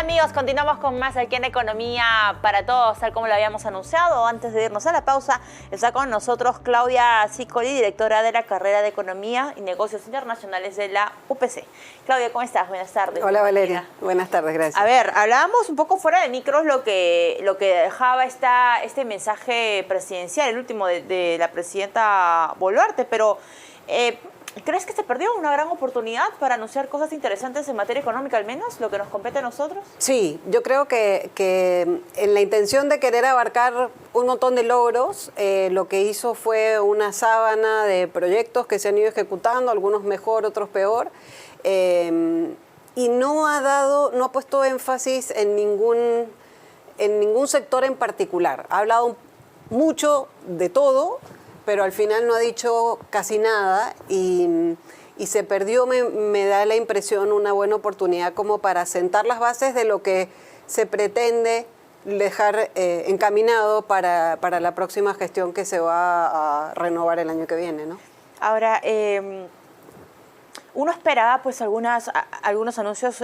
amigos? Continuamos con más aquí en Economía para Todos, tal como lo habíamos anunciado. Antes de irnos a la pausa, está con nosotros Claudia Sicoli, directora de la carrera de Economía y Negocios Internacionales de la UPC. Claudia, ¿cómo estás? Buenas tardes. Hola Valeria, buenas tardes, gracias. A ver, hablábamos un poco fuera de micros lo que dejaba este mensaje presidencial, el último de la presidenta Boluarte, pero ¿crees que se perdió una gran oportunidad para anunciar cosas interesantes en materia económica, al menos, lo que nos compete a nosotros? Sí, yo creo que en la intención de querer abarcar un montón de logros, lo que hizo fue una sábana de proyectos que se han ido ejecutando, algunos mejor, otros peor, y no ha puesto énfasis en ningún sector en particular. Ha hablado mucho de todo, pero al final no ha dicho casi nada y se perdió, me da la impresión, una buena oportunidad como para sentar las bases de lo que se pretende dejar encaminado para la próxima gestión que se va a renovar el año que viene, ¿no? Ahora, uno esperaba pues algunos anuncios,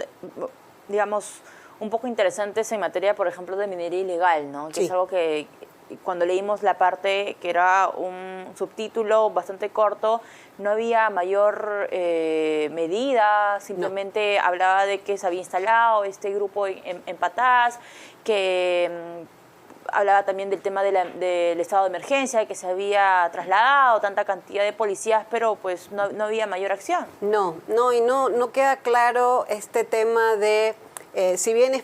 digamos, un poco interesantes en materia, por ejemplo, de minería ilegal, ¿no? Que sí. Es algo que cuando leímos la parte que era un subtítulo bastante corto, no había mayor medida, simplemente hablaba de que se había instalado este grupo en Patás, que hablaba también del tema del estado de emergencia, que se había trasladado tanta cantidad de policías, pero pues no había mayor acción. No queda claro este tema de... si bien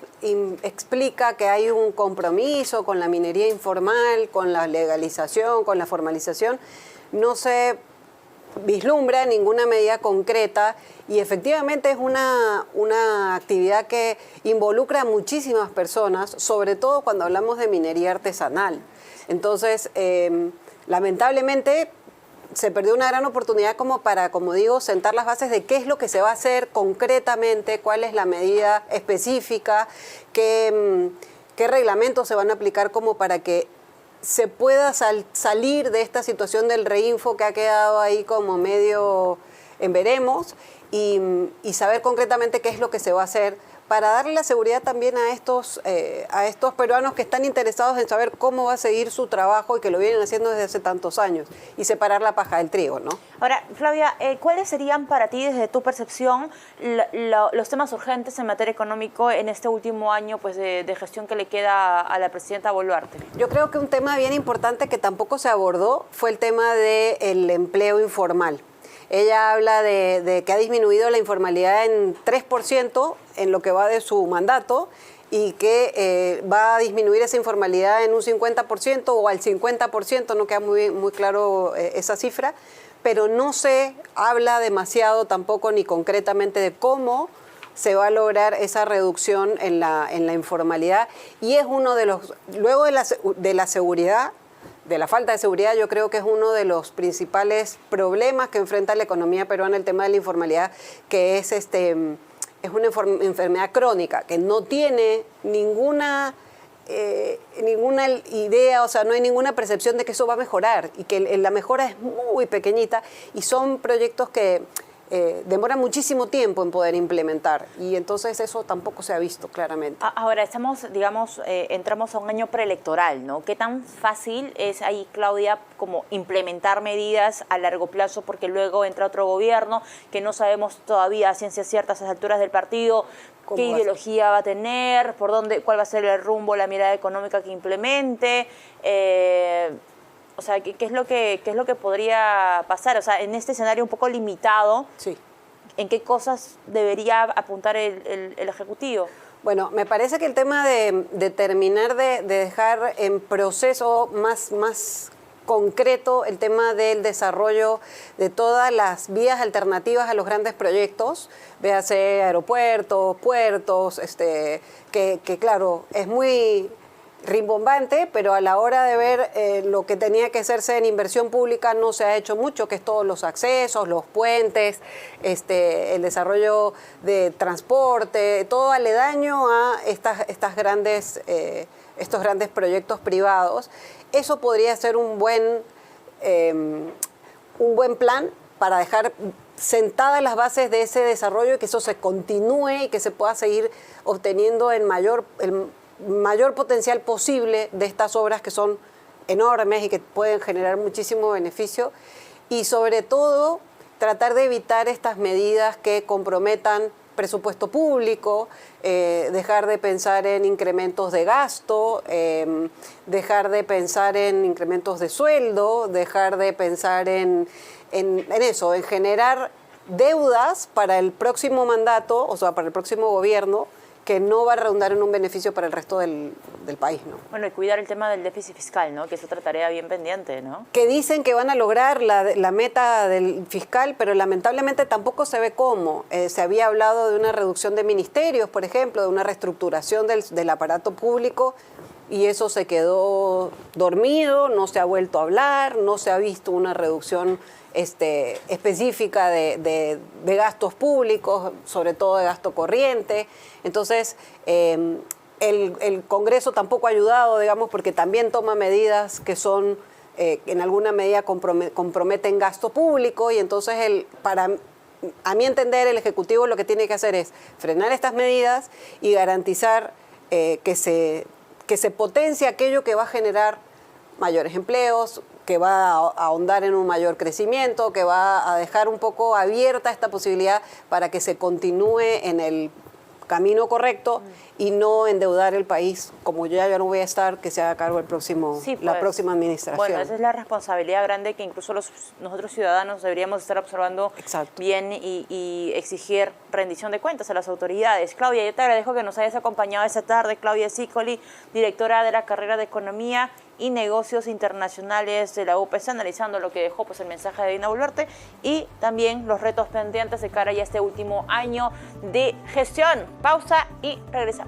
explica que hay un compromiso con la minería informal, con la legalización, con la formalización, no se vislumbra ninguna medida concreta y efectivamente es una actividad que involucra a muchísimas personas, sobre todo cuando hablamos de minería artesanal. Entonces, lamentablemente, se perdió una gran oportunidad como para, como digo, sentar las bases de qué es lo que se va a hacer concretamente, cuál es la medida específica, qué reglamentos se van a aplicar como para que se pueda salir de esta situación del reinfo que ha quedado ahí como medio en veremos y saber concretamente qué es lo que se va a hacer para darle la seguridad también a estos peruanos que están interesados en saber cómo va a seguir su trabajo y que lo vienen haciendo desde hace tantos años y separar la paja del trigo, ¿no? Ahora, Flavia, ¿cuáles serían para ti, desde tu percepción, los temas urgentes en materia económica en este último año pues, de gestión que le queda a la presidenta Boluarte? Yo creo que un tema bien importante que tampoco se abordó fue el tema del empleo informal. Ella habla de que ha disminuido la informalidad en 3% en lo que va de su mandato y que va a disminuir esa informalidad en un 50% o al 50%, no queda muy claro esa cifra, pero no se habla demasiado tampoco ni concretamente de cómo se va a lograr esa reducción en la informalidad y es uno de los, luego de la seguridad, de la falta de seguridad, yo creo que es uno de los principales problemas que enfrenta la economía peruana, el tema de la informalidad, que es una enfermedad crónica, que no tiene ninguna idea, o sea, no hay ninguna percepción de que eso va a mejorar y que la mejora es muy pequeñita y son proyectos que demora muchísimo tiempo en poder implementar y entonces eso tampoco se ha visto claramente. Ahora estamos, digamos, entramos a un año preelectoral, ¿no? ¿Qué tan fácil es ahí, Claudia, como implementar medidas a largo plazo? Porque luego entra otro gobierno que no sabemos todavía a ciencia cierta a esas alturas del partido qué ideología va a tener, por dónde, cuál va a ser el rumbo, la mirada económica que implemente. O sea, ¿qué es lo que podría pasar? O sea, en este escenario un poco limitado, sí. ¿En qué cosas debería apuntar el Ejecutivo? Bueno, me parece que el tema de terminar de dejar en proceso más concreto el tema del desarrollo de todas las vías alternativas a los grandes proyectos, véase aeropuertos, puertos, que claro, es muy rimbombante, pero a la hora de ver lo que tenía que hacerse en inversión pública no se ha hecho mucho, que es todos los accesos, los puentes, el desarrollo de transporte, todo aledaño a estos grandes proyectos privados. Eso podría ser un buen plan para dejar sentadas las bases de ese desarrollo y que eso se continúe y que se pueda seguir obteniendo el mayor potencial posible de estas obras que son enormes y que pueden generar muchísimo beneficio, y sobre todo tratar de evitar estas medidas que comprometan presupuesto público, dejar de pensar en incrementos de gasto, dejar de pensar en incrementos de sueldo, dejar de pensar en eso, en generar deudas para el próximo mandato, o sea, para el próximo gobierno, que no va a redundar en un beneficio para el resto del país, ¿no? Bueno, y cuidar el tema del déficit fiscal, ¿no? Que es otra tarea bien pendiente, ¿no? Que dicen que van a lograr la meta del fiscal, pero lamentablemente tampoco se ve cómo. Se había hablado de una reducción de ministerios, por ejemplo, de una reestructuración del aparato público, y eso se quedó dormido, no se ha vuelto a hablar, no se ha visto una reducción específica de gastos públicos, sobre todo de gasto corriente. Entonces, el Congreso tampoco ha ayudado, digamos, porque también toma medidas que son, en alguna medida comprometen gasto público, y entonces, a mi entender, el Ejecutivo lo que tiene que hacer es frenar estas medidas y garantizar que se potencie aquello que va a generar mayores empleos, que va a ahondar en un mayor crecimiento, que va a dejar un poco abierta esta posibilidad para que se continúe en el camino correcto y no endeudar el país, como yo ya no voy a estar, que se haga cargo la próxima administración. Bueno, esa es la responsabilidad grande que incluso nosotros ciudadanos deberíamos estar observando bien y exigir rendición de cuentas a las autoridades. Claudia, yo te agradezco que nos hayas acompañado esta tarde. Claudia Sicoli, directora de la carrera de Economía y Negocios Internacionales de la UPC, analizando lo que dejó pues el mensaje de Dina Boluarte y también los retos pendientes de cara a este último año de gestión. Pausa y regresamos.